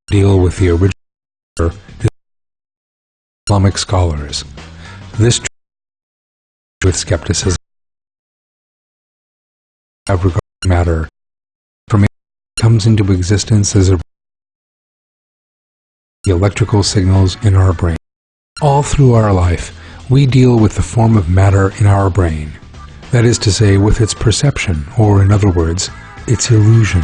deal with the original Islamic scholars. This with skepticism regarding matter information comes into existence as the electrical signals in our brain. All through our life, we deal with the form of matter in our brain. That is to say, with its perception, or in other words, its illusion.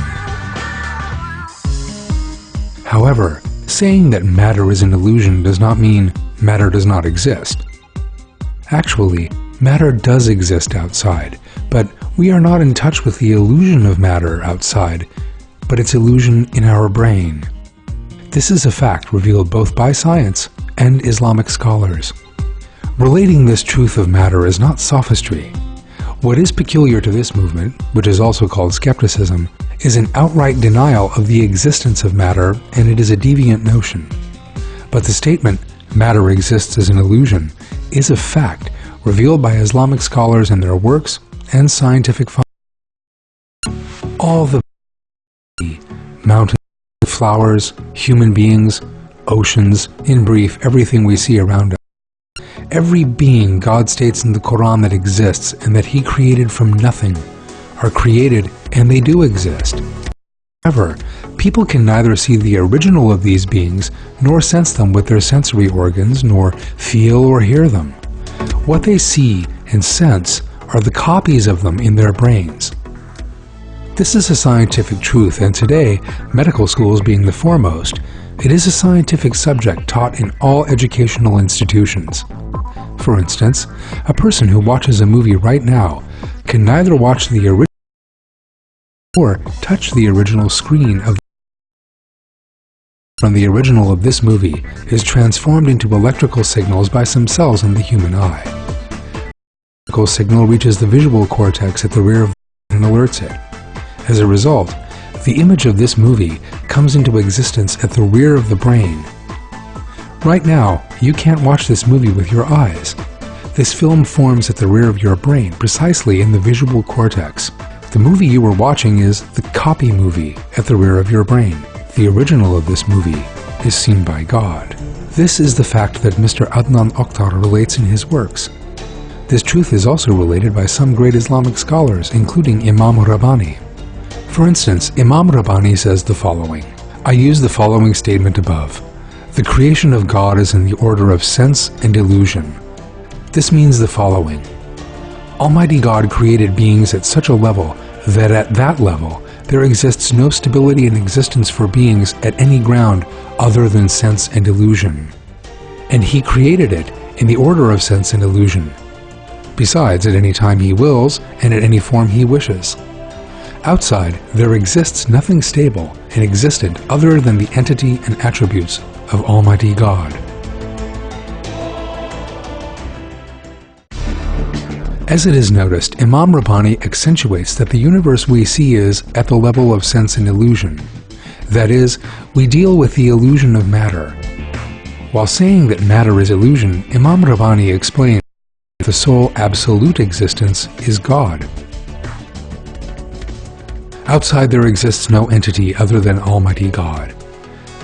However, saying that matter is an illusion does not mean matter does not exist. Actually, matter does exist outside, but we are not in touch with the illusion of matter outside, but its illusion in our brain. This is a fact revealed both by science and Islamic scholars. Relating this truth of matter is not sophistry. What is peculiar to this movement, which is also called skepticism, is an outright denial of the existence of matter, and it is a deviant notion. But the statement, matter exists as an illusion, is a fact revealed by Islamic scholars in their works and scientific findings. All the mountains, flowers, human beings, oceans, in brief, everything we see around us. Every being God states in the Quran that exists and that He created from nothing are created, and they do exist. However, people can neither see the original of these beings nor sense them with their sensory organs, nor feel or hear them. What they see and sense are the copies of them in their brains. This is a scientific truth, and today, medical schools being the foremost, it is a scientific subject taught in all educational institutions. For instance, a person who watches a movie right now can neither watch the original or touch the original screen of from the original of this movie is transformed into electrical signals by some cells in the human eye. The electrical signal reaches the visual cortex at the rear of the brain and alerts it. As a result, the image of this movie comes into existence at the rear of the brain. Right now, you can't watch this movie with your eyes. This film forms at the rear of your brain, precisely in the visual cortex. The movie you were watching is the copy movie at the rear of your brain. The original of this movie is seen by God. This is the fact that Mr. Adnan Oktar relates in his works. This truth is also related by some great Islamic scholars, including Imam Rabbani. For instance, Imam Rabbani says the following. I use the following statement above. The creation of God is in the order of sense and illusion. This means the following. Almighty God created beings at such a level that at that level there exists no stability in existence for beings at any ground other than sense and illusion. And He created it in the order of sense and illusion. Besides, at any time He wills and at any form He wishes. Outside, there exists nothing stable and existent other than the entity and attributes of Almighty God. As it is noticed, Imam Rabbani accentuates that the universe we see is at the level of sense and illusion. That is, we deal with the illusion of matter. While saying that matter is illusion, Imam Rabbani explains that the sole absolute existence is God. Outside there exists no entity other than Almighty God.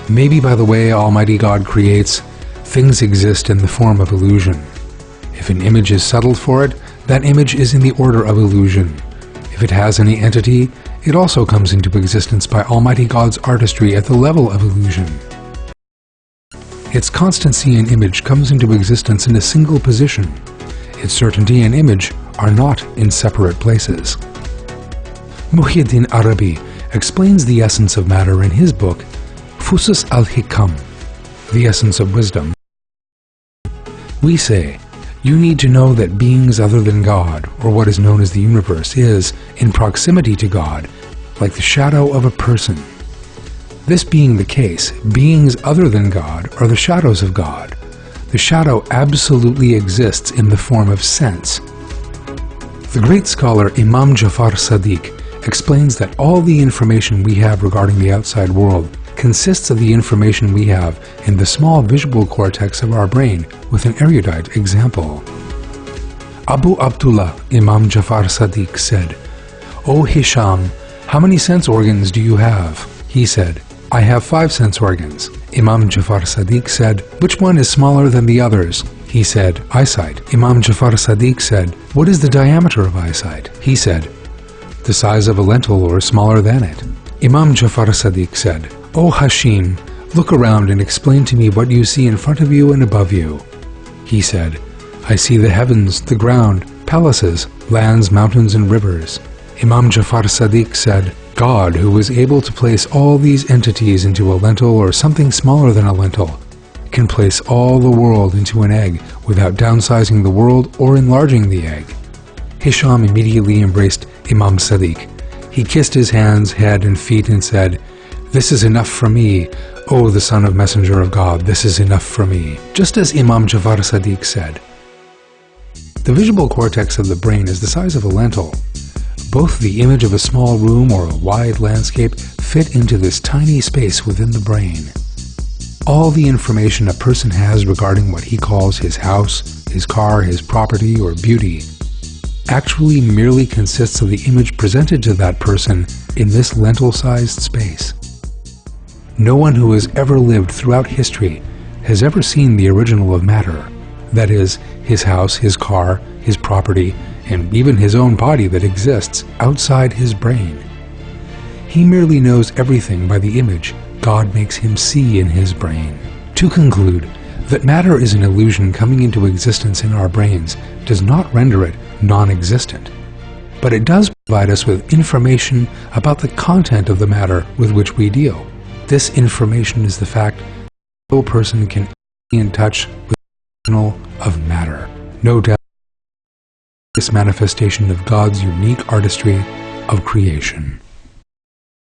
Maybe by the way Almighty God creates, things exist in the form of illusion. If an image is settled for it, that image is in the order of illusion. If it has any entity, it also comes into existence by Almighty God's artistry at the level of illusion. Its constancy and image comes into existence in a single position. Its certainty and image are not in separate places. Muhyiddin Arabi explains the essence of matter in his book, Fusus al-Hikam, the essence of wisdom. We say, you need to know that beings other than God, or what is known as the universe, is, in proximity to God, like the shadow of a person. This being the case, beings other than God are the shadows of God. The shadow absolutely exists in the form of sense. The great scholar Imam Jafar Sadiq explains that all the information we have regarding the outside world consists of the information we have in the small visual cortex of our brain, with an erudite example. Abu Abdullah Imam Jafar Sadiq said, O Hisham, how many sense organs do you have? He said, I have 5 sense organs. Imam Jafar Sadiq said, which one is smaller than the others? He said, eyesight. Imam Jafar Sadiq said, what is the diameter of eyesight? He said, the size of a lentil or smaller than it. Imam Jafar Sadiq said, O Hashim, look around and explain to me what you see in front of you and above you. He said, I see the heavens, the ground, palaces, lands, mountains, and rivers. Imam Jafar Sadiq said, God, who is able to place all these entities into a lentil or something smaller than a lentil, can place all the world into an egg without downsizing the world or enlarging the egg. Hisham immediately embraced Imam Sadiq. He kissed his hands, head, and feet and said, This is enough for me, O the son of Messenger of God, this is enough for me. Just as Imam Jafar Sadiq said. The visual cortex of the brain is the size of a lentil. Both the image of a small room or a wide landscape fit into this tiny space within the brain. All the information a person has regarding what he calls his house, his car, his property, or beauty actually merely consists of the image presented to that person in this lentil-sized space. No one who has ever lived throughout history has ever seen the original of matter, that is, his house, his car, his property, and even his own body that exists outside his brain. He merely knows everything by the image God makes him see in his brain. To conclude, that matter is an illusion coming into existence in our brains does not render it non-existent, but it does provide us with information about the content of the matter with which we deal. This information is the fact that no person can be in touch with the original of matter. No doubt, this manifestation of God's unique artistry of creation.